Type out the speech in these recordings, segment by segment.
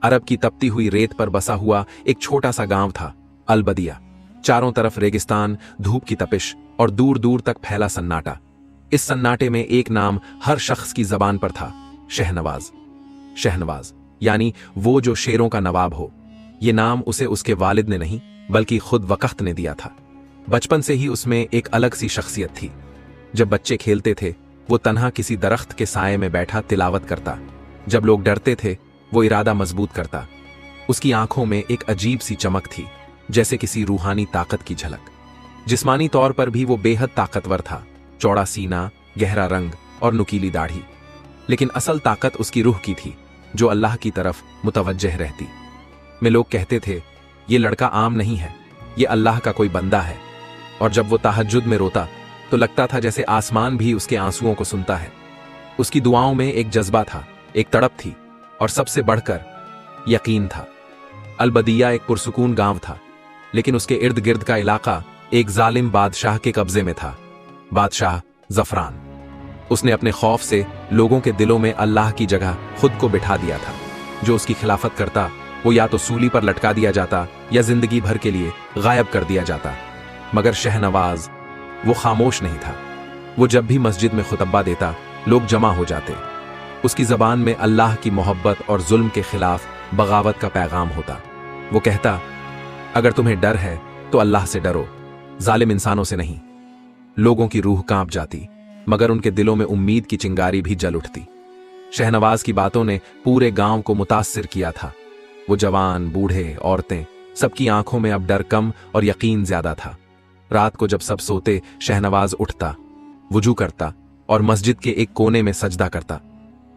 अरब की तपती हुई रेत पर बसा हुआ एक छोटा सा गांव था, अलबदिया। चारों तरफ रेगिस्तान, धूप की तपिश और दूर दूर तक फैला सन्नाटा। इस सन्नाटे में एक नाम हर शख्स की जबान पर था, शहनवाज। शहनवाज यानी वो जो शेरों का नवाब हो। ये नाम उसे उसके वालिद ने नहीं बल्कि खुद वक़्त ने दिया था। बचपन से ही उसमें एक अलग सी शख्सियत थी। जब बच्चे खेलते थे वो तन्हा किसी दरख्त के साये में बैठा तिलावत करता। जब लोग डरते थे वो इरादा मजबूत करता। उसकी आंखों में एक अजीब सी चमक थी, जैसे किसी रूहानी ताकत की झलक। जिस्मानी तौर पर भी वो बेहद ताकतवर था, चौड़ा सीना, गहरा रंग और नुकीली दाढ़ी। लेकिन असल ताकत उसकी रूह की थी, जो अल्लाह की तरफ मुतवज्जह रहती। में लोग कहते थे ये लड़का आम नहीं है, ये अल्लाह का कोई बंदा है। और जब वो तहज्जुद में रोता तो लगता था जैसे आसमान भी उसके आंसुओं को सुनता है। उसकी दुआओं में एक जज्बा था, एक तड़प थी और सबसे बढ़कर यकीन था। अलबदिया एक पुरसुकून गांव था, लेकिन उसके इर्द गिर्द का इलाका एक जालिम बादशाह के कब्जे में था, बादशाह ज़फ़रान। उसने अपने खौफ से लोगों के दिलों में अल्लाह की जगह खुद को बिठा दिया था। जो उसकी खिलाफत करता वो या तो सूली पर लटका दिया जाता या जिंदगी भर के लिए गायब कर दिया जाता। मगर शहनवाज वो खामोश नहीं था। वो जब भी मस्जिद में खुतबा देता लोग जमा हो जाते। उसकी जबान में अल्लाह की मोहब्बत और जुल्म के खिलाफ बगावत का पैगाम होता। वो कहता, अगर तुम्हें डर है तो अल्लाह से डरो, जालिम इंसानों से नहीं। लोगों की रूह कांप जाती, मगर उनके दिलों में उम्मीद की चिंगारी भी जल उठती। शहनवाज की बातों ने पूरे गांव को मुतासिर किया था। वो जवान, बूढ़े, औरतें, सबकी आंखों में अब डर कम और यकीन ज्यादा था। रात को जब सब सोते शहनवाज उठता, वुजू करता और मस्जिद के एक कोने में सजदा करता।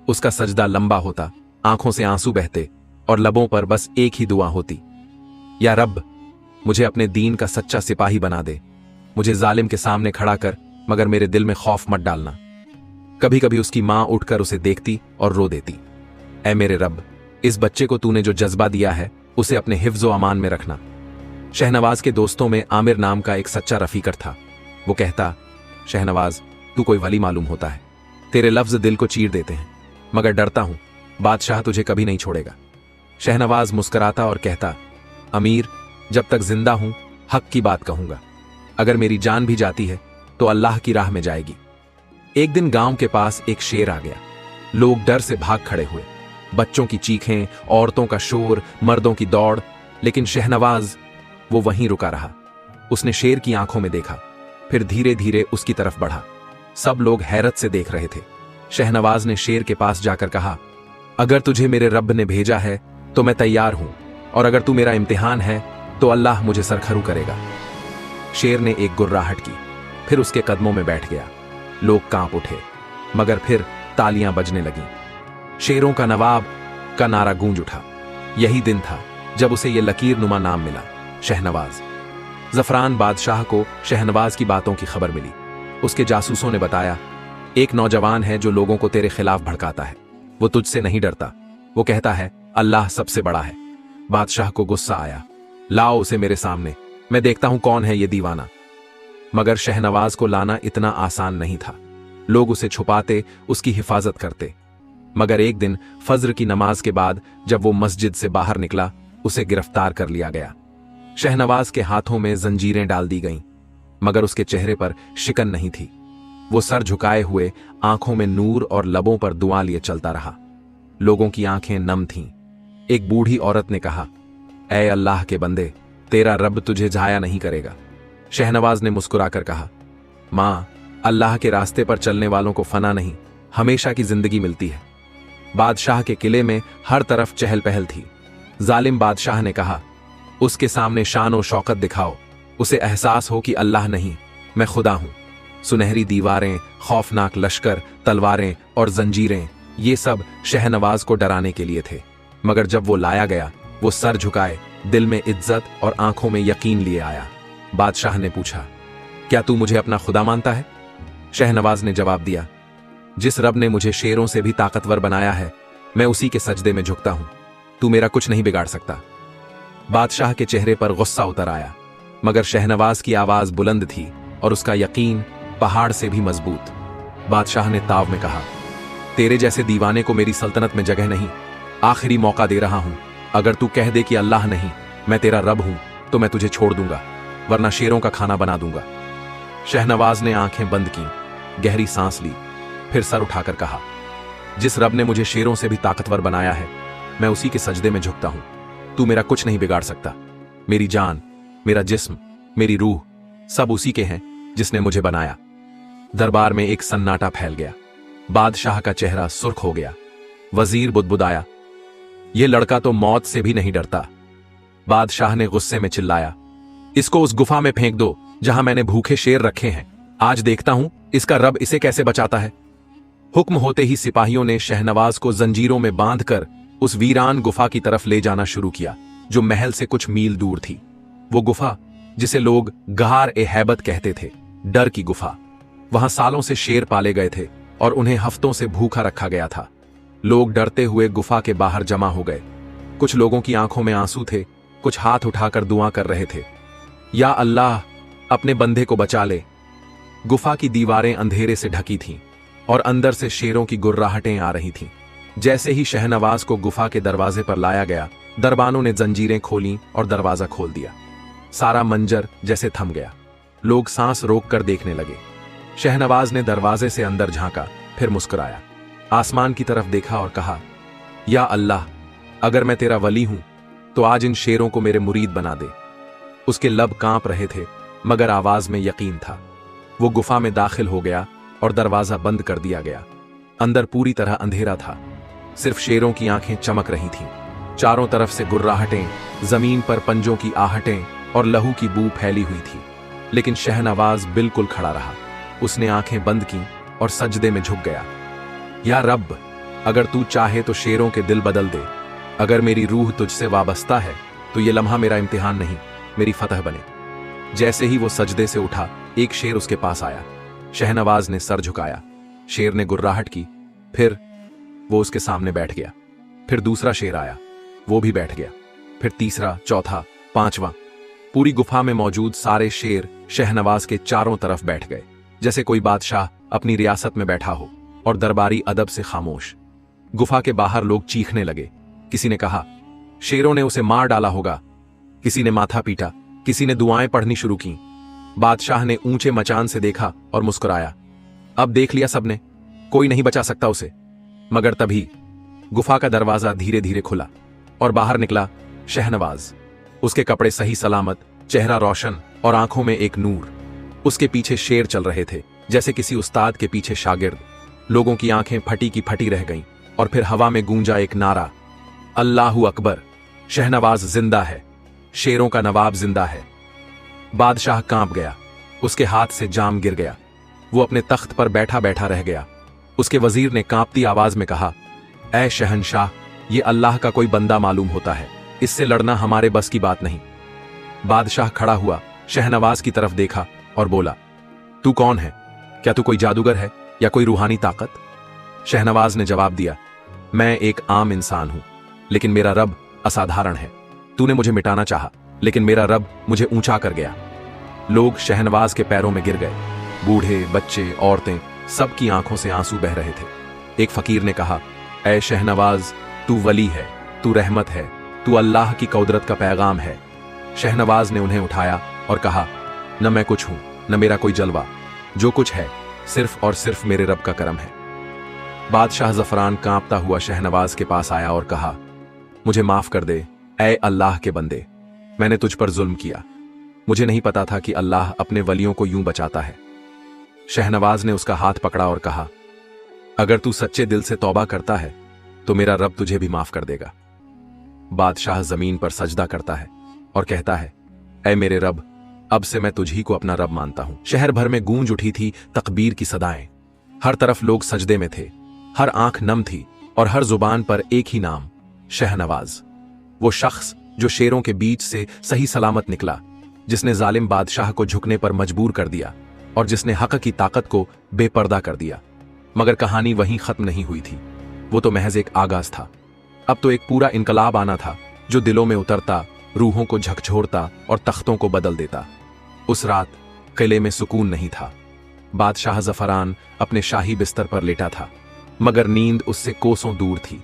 उसका सजदा लंबा होता, आंखों से आंसू बहते और लबों पर बस एक ही दुआ होती, या रब मुझे अपने दीन का सच्चा सिपाही बना दे। मुझे जालिम के सामने खड़ा कर, मगर मेरे दिल में खौफ मत डालना। कभी कभी उसकी मां उठकर उसे देखती और रो देती, ऐ मेरे रब, इस बच्चे को तूने जो जज्बा दिया है उसे अपने हिफ्ज़ो अमान में रखना। शहनवाज के दोस्तों में आमिर नाम का एक सच्चा रफीकर था। वो कहता, शहनवाज तू कोई वली मालूम होता है, तेरे लफ्ज दिल को चीर देते हैं, मगर डरता हूं बादशाह तुझे कभी नहीं छोड़ेगा। शहनवाज मुस्कुराता और कहता, अमीर जब तक जिंदा हूं हक की बात कहूंगा, अगर मेरी जान भी जाती है तो अल्लाह की राह में जाएगी। एक दिन गांव के पास एक शेर आ गया। लोग डर से भाग खड़े हुए, बच्चों की चीखें, औरतों का शोर, मर्दों की दौड़, लेकिन शहनवाज वो वहीं रुका रहा। उसने शेर की आंखों में देखा, फिर धीरे धीरे उसकी तरफ बढ़ा। सब लोग हैरत से देख रहे थे। शहनवाज ने शेर के पास जाकर कहा, अगर तुझे मेरे रब ने भेजा है तो मैं तैयार हूं, और अगर तू मेरा इम्तिहान है तो अल्लाह मुझे सरखरू करेगा। शेर ने एक गुर्राहट की, फिर उसके कदमों में बैठ गया। लोग कांप उठे, मगर फिर तालियां बजने लगीं। शेरों का नवाब का नारा गूंज उठा। यही दिन था जब उसे यह लकीर नुमा नाम मिला, शहनवाज। ज़फ़रान बादशाह को शहनवाज की बातों की खबर मिली। उसके जासूसों ने बताया, एक नौजवान है जो लोगों को तेरे खिलाफ भड़काता है। वो तुझसे नहीं डरता, वो कहता है अल्लाह सबसे बड़ा है। बादशाह को गुस्सा आया, लाओ उसे मेरे सामने, मैं देखता हूं कौन है ये दीवाना। मगर शहनवाज को लाना इतना आसान नहीं था। लोग उसे छुपाते, उसकी हिफाजत करते। मगर एक दिन फज्र की नमाज के बाद जब वो मस्जिद से बाहर निकला, उसे गिरफ्तार कर लिया गया। शहनवाज के हाथों में जंजीरें डाल दी गईं, मगर उसके चेहरे पर शिकन नहीं थी। वो सर झुकाए हुए, आंखों में नूर और लबों पर दुआ लिए चलता रहा। लोगों की आंखें नम थीं। एक बूढ़ी औरत ने कहा, ऐ अल्लाह के बंदे, तेरा रब तुझे जाया नहीं करेगा। शहनवाज ने मुस्कुराकर कहा, मां, अल्लाह के रास्ते पर चलने वालों को फना नहीं, हमेशा की जिंदगी मिलती है। बादशाह के किले में हर तरफ चहल पहल थी। जालिम बादशाह ने कहा, उसके सामने शान और शौकत दिखाओ, उसे एहसास हो कि अल्लाह नहीं, मैं खुदा हूं। सुनहरी दीवारें, खौफनाक लश्कर, तलवारें और जंजीरें, ये सब शहनवाज को डराने के लिए थे। मगर जब वो लाया गया, वो सर झुकाए, दिल में इज्जत और आंखों में यकीन लिए आया। बादशाह ने पूछा, क्या तू मुझे अपना खुदा मानता है? शहनवाज ने जवाब दिया, जिस रब ने मुझे शेरों से भी ताकतवर बनाया है, मैं उसी के सजदे में झुकता हूं। तू मेरा कुछ नहीं बिगाड़ सकता। बादशाह के चेहरे पर गुस्सा उतर आया, मगर शहनवाज की आवाज बुलंद थी और उसका यकीन पहाड़ से भी मजबूत। बादशाह ने ताव में कहा, तेरे जैसे दीवाने को मेरी सल्तनत में जगह नहीं। आखिरी मौका दे रहा हूं, अगर तू कह दे कि अल्लाह नहीं, मैं तेरा रब हूं, तो मैं तुझे छोड़ दूंगा, वरना शेरों का खाना बना दूंगा। शहनवाज ने आंखें बंद की, गहरी सांस ली, फिर सर उठाकर कहा, जिस रब ने मुझे शेरों से भी ताकतवर बनाया है, मैं उसी के सजदे में झुकता हूं। तू मेरा कुछ नहीं बिगाड़ सकता। मेरी जान, मेरा जिस्म, मेरी रूह सब उसी के हैं जिसने मुझे बनाया। दरबार में एक सन्नाटा फैल गया। बादशाह का चेहरा सुर्ख हो गया। वजीर बुदबुदाया, यह लड़का तो मौत से भी नहीं डरता। बादशाह ने गुस्से में चिल्लाया, इसको उस गुफा में फेंक दो जहां मैंने भूखे शेर रखे हैं। आज देखता हूं इसका रब इसे कैसे बचाता है। हुक्म होते ही सिपाहियों ने शहनवाज को जंजीरों में बांधकर उस वीरान गुफा की तरफ ले जाना शुरू किया, जो महल से कुछ मील दूर थी। वो गुफा जिसे लोग गहार ए हैबत कहते थे, डर की गुफा। वहां सालों से शेर पाले गए थे और उन्हें हफ्तों से भूखा रखा गया था। लोग डरते हुए गुफा के बाहर जमा हो गए। कुछ लोगों की आंखों में आंसू थे, कुछ हाथ उठाकर दुआ कर रहे थे, या अल्लाह अपने बंदे को बचा ले। गुफा की दीवारें अंधेरे से ढकी थीं और अंदर से शेरों की गुर्राहटें आ रही थीं। जैसे ही शहनवाज को गुफा के दरवाजे पर लाया गया, दरबानों ने जंजीरें खोलीं और दरवाजा खोल दिया। सारा मंजर जैसे थम गया। लोग सांस रोककर देखने लगे। शहनवाज ने दरवाजे से अंदर झांका, फिर मुस्कुराया, आसमान की तरफ देखा और कहा, या अल्लाह, अगर मैं तेरा वली हूं तो आज इन शेरों को मेरे मुरीद बना दे। उसके लब कांप रहे थे, मगर आवाज में यकीन था। वो गुफा में दाखिल हो गया और दरवाजा बंद कर दिया गया। अंदर पूरी तरह अंधेरा था। सिर्फ शेरों की आंखें चमक रही थीं। चारों तरफ से गुर्राहटें, जमीन पर पंजों की आहटें और लहू की बू फैली हुई थी। लेकिन शहनवाज बिल्कुल खड़ा रहा। उसने आंखें बंद की और सजदे में झुक गया। या रब, अगर तू चाहे तो शेरों के दिल बदल दे। अगर मेरी रूह तुझसे वाबस्ता है तो ये लम्हा मेरा इम्तिहान नहीं, मेरी फतह बने। जैसे ही वो सजदे से उठा, एक शेर उसके पास आया। शहनवाज ने सर झुकाया। शेर ने गुर्राहट की, फिर वो उसके सामने बैठ गया। फिर दूसरा शेर आया, वो भी बैठ गया। फिर तीसरा, चौथा, पांचवा। पूरी गुफा में मौजूद सारे शेर शहनवाज के चारों तरफ बैठ गए, जैसे कोई बादशाह अपनी रियासत में बैठा हो, और दरबारी अदब से खामोश। गुफा के बाहर लोग चीखने लगे। किसी ने कहा, शेरों ने उसे मार डाला होगा। किसी ने माथा पीटा, किसी ने दुआएं पढ़नी शुरू की। बादशाह ने ऊंचे मचान से देखा और मुस्कुराया, अब देख लिया सबने, कोई नहीं बचा सकता उसे। मगर तभी गुफा का दरवाजा धीरे धीरे खुला और बाहर निकला शहनवाज। उसके कपड़े सही सलामत, चेहरा रोशन और आंखों में एक नूर। उसके पीछे शेर चल रहे थे, जैसे किसी उस्ताद के पीछे शागिर्द। लोगों की आंखें फटी की फटी रह गईं और फिर हवा में गूंजा एक नारा, अल्लाहु अकबर, शहनवाज जिंदा है, शेरों का नवाब जिंदा है। बादशाह कांप गया। उसके हाथ से जाम गिर गया। वो अपने तख्त पर बैठा बैठा रह गया। उसके वजीर ने कांपती आवाज में कहा, ऐ शहनशाह, ये अल्लाह का कोई बंदा मालूम होता है, इससे लड़ना हमारे बस की बात नहीं। बादशाह खड़ा हुआ, शहनवाज की तरफ देखा और बोला, तू कौन है? क्या तू कोई जादूगर है या कोई रूहानी ताकत? शहनवाज ने जवाब दिया, मैं एक आम इंसान हूं, लेकिन मेरा रब असाधारण है। तूने मुझे मिटाना चाहा, लेकिन मेरा रब मुझे ऊंचा कर गया। लोग शहनवाज के पैरों में गिर गए। बूढ़े, बच्चे, औरतें, सबकी आंखों से आंसू बह रहे थे। एक फकीर ने कहा, ऐ शहनवाज, तू वली है, तू रहमत है, तू अल्लाह की कुदरत का पैगाम है। शहनवाज ने उन्हें उठाया और कहा, न मैं कुछ हूं, न मेरा कोई जलवा, जो कुछ है सिर्फ और सिर्फ मेरे रब का करम है। बादशाह जफरान कांपता हुआ शहनवाज के पास आया और कहा, मुझे माफ कर दे, ऐ अल्लाह के बंदे, मैंने तुझ पर जुल्म किया। मुझे नहीं पता था कि अल्लाह अपने वलियों को यूं बचाता है। शहनवाज ने उसका हाथ पकड़ा और कहा, अगर तू सच्चे दिल से तौबा करता है तो मेरा रब तुझे भी माफ कर देगा। बादशाह जमीन पर सजदा करता है और कहता है, ऐ मेरे रब, अब से मैं तुझी को अपना रब मानता हूं। शहर भर में गूंज उठी थी तकबीर की सदाएं। हर तरफ लोग सजदे में थे, हर आंख नम थी और हर जुबान पर एक ही नाम, शहनवाज। वो शख्स जो शेरों के बीच से सही सलामत निकला, जिसने जालिम बादशाह को झुकने पर मजबूर कर दिया और जिसने हक की ताकत को बेपर्दा कर दिया। मगर कहानी वहीं खत्म नहीं हुई थी। वो तो महज एक आगाज था। अब तो एक पूरा इनकलाब आना था, जो दिलों में उतरता, रूहों को झकझोरता और तख्तों को बदल देता। उस रात किले में सुकून नहीं था। बादशाह जफरान अपने शाही बिस्तर पर लेटा था, मगर नींद उससे कोसों दूर थी।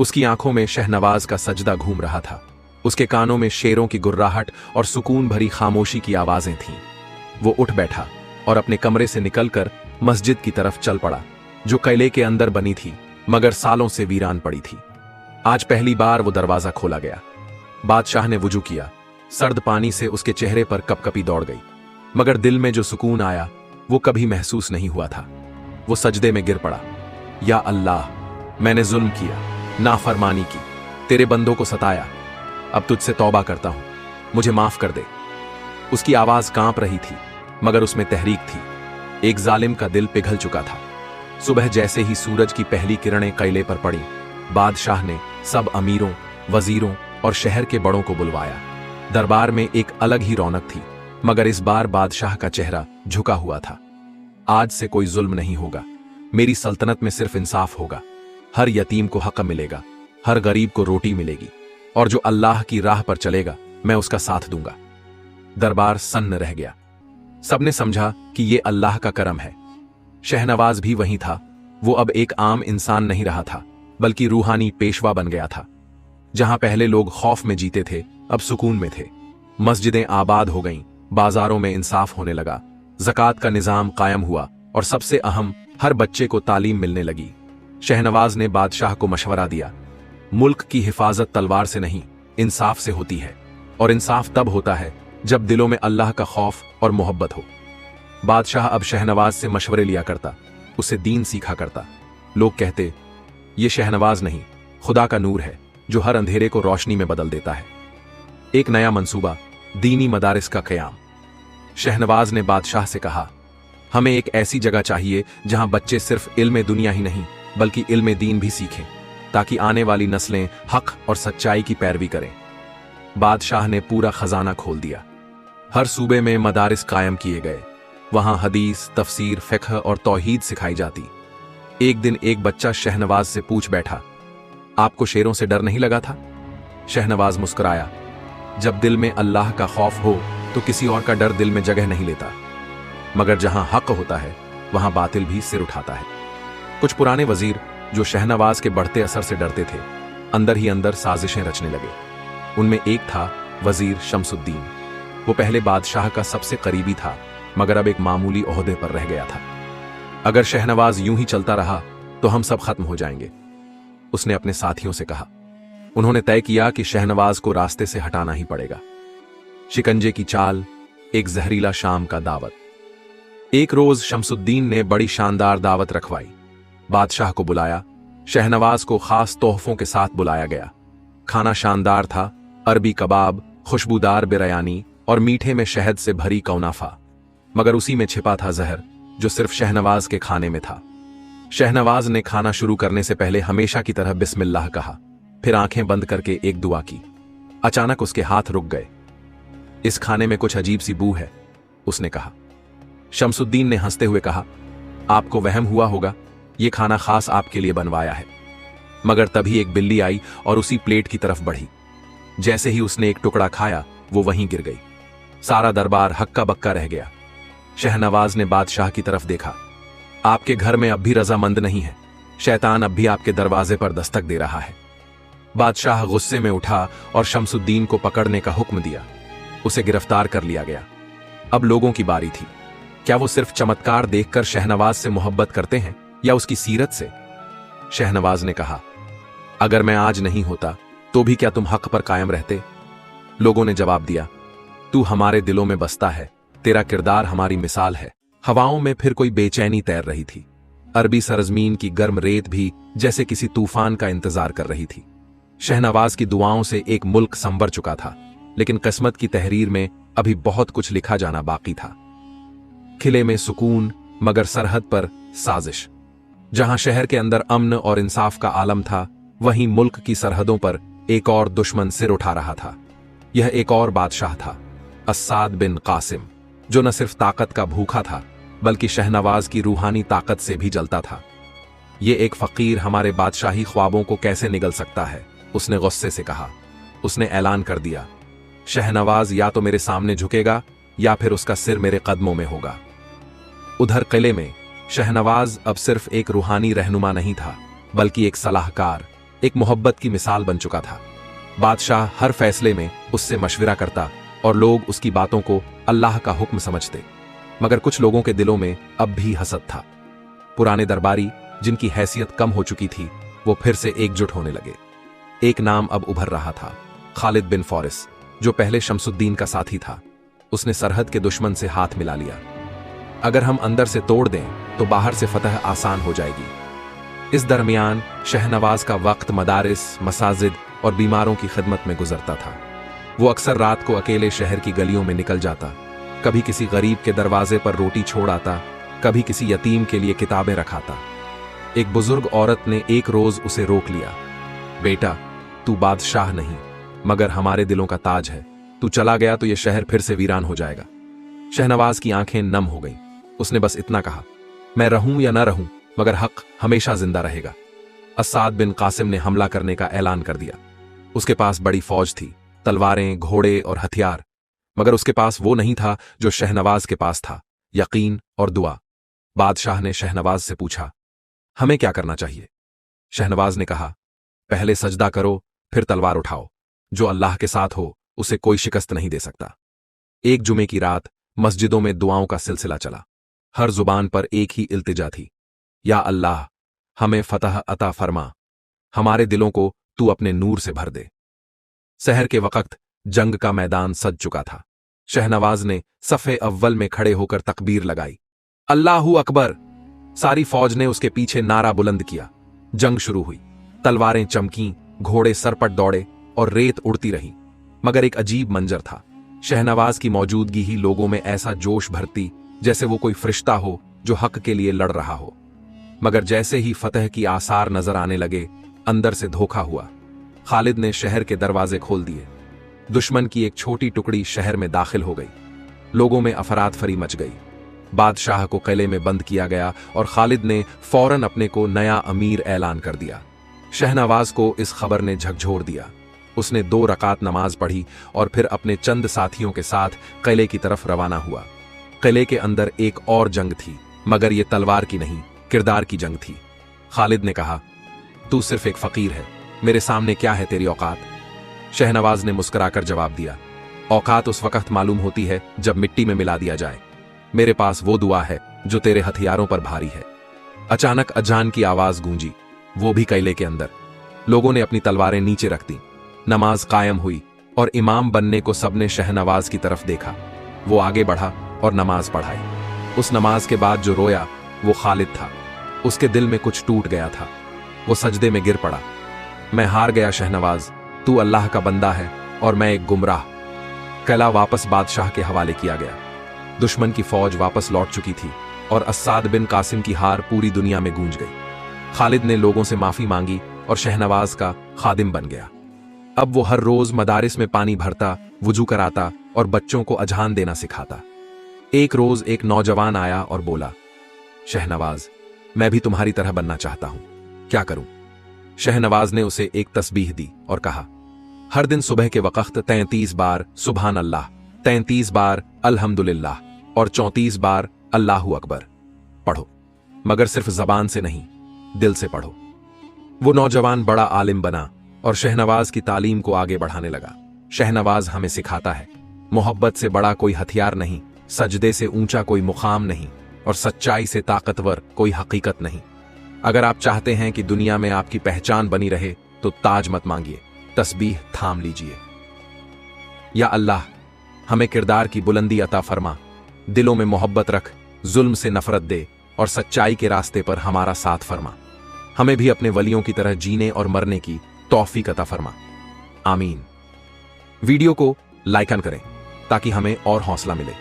उसकी आंखों में शहनवाज का सजदा घूम रहा था। उसके कानों में शेरों की गुर्राहट और सुकून भरी खामोशी की आवाजें थीं। वो उठ बैठा और अपने कमरे से निकलकर मस्जिद की तरफ चल पड़ा, जो किले के अंदर बनी थी मगर सालों से वीरान पड़ी थी। आज पहली बार वो दरवाजा खोला गया। बादशाह ने वुजू किया। सर्द पानी से उसके चेहरे पर कपकपी दौड़ गई, मगर दिल में जो सुकून आया वो कभी महसूस नहीं हुआ था। वो सजदे में गिर पड़ा। या अल्लाह, मैंने जुल्म किया, नाफरमानी की, तेरे बंदों को सताया। अब तुझसे तौबा करता हूं, मुझे माफ कर दे। उसकी आवाज कांप रही थी मगर उसमें तहरीक थी। एक जालिम का दिल पिघल चुका था। सुबह जैसे ही सूरज की पहली किरणें किले पर पड़ी, बादशाह ने सब अमीरों, वजीरों और शहर के बड़ों को बुलवाया। दरबार में एक अलग ही रौनक थी, मगर इस बार बादशाह का चेहरा झुका हुआ था। आज से कोई जुल्म नहीं होगा, मेरी सल्तनत में सिर्फ इंसाफ होगा। हर यतीम को हक मिलेगा, हर गरीब को रोटी मिलेगी, और जो अल्लाह की राह पर चलेगा मैं उसका साथ दूंगा। दरबार सन्न रह गया। सबने समझा कि यह अल्लाह का करम है। शहनवाज भी वहीं था। वो अब एक आम इंसान नहीं रहा था, बल्कि रूहानी पेशवा बन गया था। जहां पहले लोग खौफ में जीते थे, अब सुकून में थे। मस्जिदें आबाद हो गईं, बाजारों में इंसाफ होने लगा, ज़कात का निजाम कायम हुआ, और सबसे अहम, हर बच्चे को तालीम मिलने लगी। शहनवाज ने बादशाह को मशवरा दिया, मुल्क की हिफाजत तलवार से नहीं, इंसाफ से होती है, और इंसाफ तब होता है जब दिलों में अल्लाह का खौफ और मोहब्बत हो। बादशाह अब शहनवाज से मशवरे लिया करता, उससे दीन सीखा करता। लोग कहते, ये शहनवाज नहीं, खुदा का नूर है जो हर अंधेरे को रोशनी में बदल देता है। एक नया मंसूबा, दीनी मदारिस का क़याम। शहनवाज ने बादशाह से कहा, हमें एक ऐसी जगह चाहिए जहां बच्चे सिर्फ इल्म दुनिया ही नहीं बल्कि इल्म दीन भी सीखें, ताकि आने वाली नस्लें हक और सच्चाई की पैरवी करें। बादशाह ने पूरा खजाना खोल दिया। हर सूबे में मदारिस कायम किए गए। वहां हदीस, तफसीर, फ़िक़्ह और तौहीद सिखाई जाती। एक दिन एक बच्चा शहनवाज से पूछ बैठा, आपको शेरों से डर नहीं लगा था? शहनवाज मुस्कुराया, जब दिल में अल्लाह का खौफ हो तो किसी और का डर दिल में जगह नहीं लेता, मगर जहां हक होता है वहां बातिल भी सिर उठाता है। कुछ पुराने वजीर जो शहनवाज के बढ़ते असर से डरते थे, अंदर ही अंदर साजिशें रचने लगे। उनमें एक था वजीर शमसुद्दीन। वो पहले बादशाह का सबसे करीबी था, मगर अब एक मामूली ओहदे पर रह गया था। अगर शहनवाज यूं ही चलता रहा तो हम सब खत्म हो जाएंगे, उसने अपने साथियों से कहा। उन्होंने तय किया कि शहनवाज को रास्ते से हटाना ही पड़ेगा। शिकंजे की चाल, एक जहरीला शाम का दावत। एक रोज शमसुद्दीन ने बड़ी शानदार दावत रखवाई। बादशाह को बुलाया। शहनवाज को खास तोहफों के साथ बुलाया गया। खाना शानदार था, अरबी कबाब, खुशबूदार बिरयानी और मीठे में शहद से भरी कौनाफा, मगर उसी में छिपा था जहर, जो सिर्फ शहनवाज के खाने में था। शहनवाज ने खाना शुरू करने से पहले हमेशा की तरह बिस्मिल्लाह कहा, फिर आंखें बंद करके एक दुआ की। अचानक उसके हाथ रुक गए। इस खाने में कुछ अजीब सी बू है, उसने कहा। शमसुद्दीन ने हंसते हुए कहा, आपको वहम हुआ होगा, यह खाना खास आपके लिए बनवाया है। मगर तभी एक बिल्ली आई और उसी प्लेट की तरफ बढ़ी। जैसे ही उसने एक टुकड़ा खाया, वो वहीं गिर गई। सारा दरबार हक्का बक्का रह गया। शहनवाज ने बादशाह की तरफ देखा। आपके घर में अब भी रजामंद नहीं है, शैतान अब भी आपके दरवाजे पर दस्तक दे रहा है। बादशाह गुस्से में उठा और शमसुद्दीन को पकड़ने का हुक्म दिया। उसे गिरफ्तार कर लिया गया। अब लोगों की बारी थी। क्या वो सिर्फ चमत्कार देखकर शहनवाज से मोहब्बत करते हैं या उसकी सीरत से? शहनवाज ने कहा, अगर मैं आज नहीं होता तो भी क्या तुम हक पर कायम रहते? लोगों ने जवाब दिया, तू हमारे दिलों में बसता है, तेरा किरदार हमारी मिसाल है। हवाओं में फिर कोई बेचैनी तैर रही थी। अरबी सरजमीन की गर्म रेत भी जैसे किसी तूफान का इंतजार कर रही थी। शहनवाज की दुआओं से एक मुल्क संवर चुका था, लेकिन किस्मत की तहरीर में अभी बहुत कुछ लिखा जाना बाकी था। किले में सुकून, मगर सरहद पर साजिश। जहां शहर के अंदर अमन और इंसाफ का आलम था, वहीं मुल्क की सरहदों पर एक और दुश्मन सिर उठा रहा था। यह एक और बादशाह था, अस्साद बिन कासिम, जो न सिर्फ ताकत का भूखा था बल्कि शहनवाज की रूहानी ताकत से भी जलता था। ये एक फकीर हमारे बादशाही ख्वाबों को कैसे निगल सकता है, उसने गुस्से से कहा। उसने ऐलान कर दिया, शहनवाज या तो मेरे सामने झुकेगा या फिर उसका सिर मेरे कदमों में होगा। उधर किले में शहनवाज अब सिर्फ एक रूहानी रहनुमा नहीं था, बल्कि एक सलाहकार, एक मोहब्बत की मिसाल बन चुका था। बादशाह हर फैसले में उससे मशविरा करता और लोग उसकी बातों को अल्लाह का हुक्म समझते। मगर कुछ लोगों के दिलों में अब भी हसद था। पुराने दरबारी जिनकी हैसियत कम हो चुकी थी, वो फिर से एकजुट होने लगे। एक नाम अब उभर रहा था, खालिद बिन फौरिस, जो पहले शमसुद्दीन का साथी था। उसने सरहद के दुश्मन से हाथ मिला लिया। अगर हम अंदर से तोड़ दें तो बाहर से फतह आसान हो जाएगी। इस दरमियान शहनवाज का वक्त मदारिस, मसाजिद और बीमारों की खिदमत में गुजरता था। वो अक्सर रात को अकेले शहर की गलियों में निकल जाता, कभी किसी गरीब के दरवाजे पर रोटी छोड़ आता, कभी किसी यतीम के लिए किताबें रखाता। एक बुजुर्ग औरत ने एक रोज उसे रोक लिया। बेटा, तू बादशाह नहीं मगर हमारे दिलों का ताज है। तू चला गया तो यह शहर फिर से वीरान हो जाएगा। शहनवाज की आंखें नम हो गईं। उसने बस इतना कहा, मैं रहूं या ना रहूं मगर हक हमेशा जिंदा रहेगा। अस्साद बिन कासिम ने हमला करने का ऐलान कर दिया। उसके पास बड़ी फौज थी, तलवारें, घोड़े और हथियार, मगर उसके पास वो नहीं था जो शहनवाज के पास था, यकीन और दुआ। बादशाह ने शहनवाज से पूछा, हमें क्या करना चाहिए? शहनवाज ने कहा, पहले सजदा करो, फिर तलवार उठाओ। जो अल्लाह के साथ हो उसे कोई शिकस्त नहीं दे सकता। एक जुमे की रात मस्जिदों में दुआओं का सिलसिला चला। हर जुबान पर एक ही इल्तिजा थी, या अल्लाह, हमें फतह अता फरमा, हमारे दिलों को तू अपने नूर से भर दे। सहर के वक्त जंग का मैदान सज चुका था। शहनवाज ने सफ़े अव्वल में खड़े होकर तकबीर लगाई, अल्लाहू अकबर। सारी फौज ने उसके पीछे नारा बुलंद किया। जंग शुरू हुई। तलवारें चमकीं, घोड़े सरपट दौड़े और रेत उड़ती रही। मगर एक अजीब मंजर था। शहनवाज की मौजूदगी ही लोगों में ऐसा जोश भरती जैसे वो कोई फरिश्ता हो जो हक के लिए लड़ रहा हो। मगर जैसे ही फतह की आसार नजर आने लगे, अंदर से धोखा हुआ। खालिद ने शहर के दरवाजे खोल दिए। दुश्मन की एक छोटी टुकड़ी शहर में दाखिल हो गई। लोगों में अफरातफरी मच गई। बादशाह को किले में बंद किया गया और खालिद ने फौरन अपने को नया अमीर ऐलान कर दिया। शहनवाज को इस खबर ने झकझोर दिया। उसने 2 रकात नमाज पढ़ी और फिर अपने चंद साथियों के साथ किले की तरफ रवाना हुआ। किले के अंदर एक और जंग थी, मगर यह तलवार की नहीं, किरदार की जंग थी। खालिद ने कहा, तू सिर्फ एक फकीर है, मेरे सामने क्या है तेरी औकात? शहनवाज ने मुस्कुराकर जवाब दिया, औकात उस वक्त मालूम होती है जब मिट्टी में मिला दिया जाए। मेरे पास वो दुआ है जो तेरे हथियारों पर भारी है। अचानक अजान की आवाज गूंजी, वो भी किले के अंदर। लोगों ने अपनी तलवारें नीचे रख दी। नमाज कायम हुई और इमाम बनने को सबने शहनवाज की तरफ देखा। वो आगे बढ़ा और नमाज पढ़ाई। उस नमाज के बाद जो रोया वो खालिद था। उसके दिल में कुछ टूट गया था। वो सजदे में गिर पड़ा। मैं हार गया शहनवाज, तू अल्लाह का बंदा है और मैं एक गुमराह। किला वापस बादशाह के हवाले किया गया। दुश्मन की फौज वापस लौट चुकी थी और अस्साद बिन कासिम की हार पूरी दुनिया में गूंज गई। खालिद ने लोगों से माफी मांगी और शहनवाज का खादिम बन गया। अब वो हर रोज मदारिस में पानी भरता, वुजू कराता और बच्चों को अजहान देना सिखाता। एक रोज एक नौजवान आया और बोला, शहनवाज, मैं भी तुम्हारी तरह बनना चाहता हूं, क्या करूं? शहनवाज ने उसे एक तस्बीह दी और कहा, हर दिन सुबह के वक्त 33 बार सुभान अल्लाह, 33 बार अल्हम्दुलिल्लाह और 34 बार अल्लाहू अकबर पढ़ो, मगर सिर्फ जबान से नहीं, दिल से पढ़ो। वो नौजवान बड़ा आलिम बना और शहनवाज की तालीम को आगे बढ़ाने लगा। शहनवाज हमें सिखाता है, मोहब्बत से बड़ा कोई हथियार नहीं, सजदे से ऊंचा कोई मुकाम नहीं और सच्चाई से ताकतवर कोई हकीकत नहीं। अगर आप चाहते हैं कि दुनिया में आपकी पहचान बनी रहे तो ताज मत मांगिए, तस्बीह थाम लीजिए। या अल्लाह, हमें किरदार की बुलंदी अता फरमा, दिलों में मोहब्बत रख, जुल्म से नफरत दे और सच्चाई के रास्ते पर हमारा साथ फरमा। हमें भी अपने वलियों की तरह जीने और मरने की तौफीक अता फरमा, आमीन। वीडियो को लाइक ऑन करें ताकि हमें और हौसला मिले।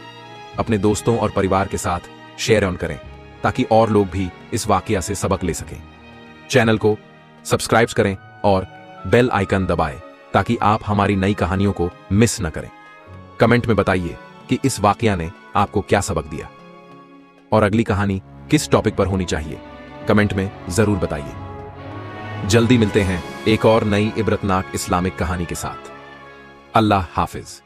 अपने दोस्तों और परिवार के साथ शेयर ऑन करें ताकि और लोग भी इस वाकया से सबक ले सकें। चैनल को सब्सक्राइब करें और बेल आइकन दबाएं ताकि आप हमारी नई कहानियों को मिस न करें। कमेंट में बताइए कि इस वाकया ने आपको क्या सबक दिया और अगली कहानी किस टॉपिक पर होनी चाहिए, कमेंट में जरूर बताइए। जल्दी मिलते हैं एक और नई इबरतनाक इस्लामिक कहानी के साथ। अल्लाह हाफिज।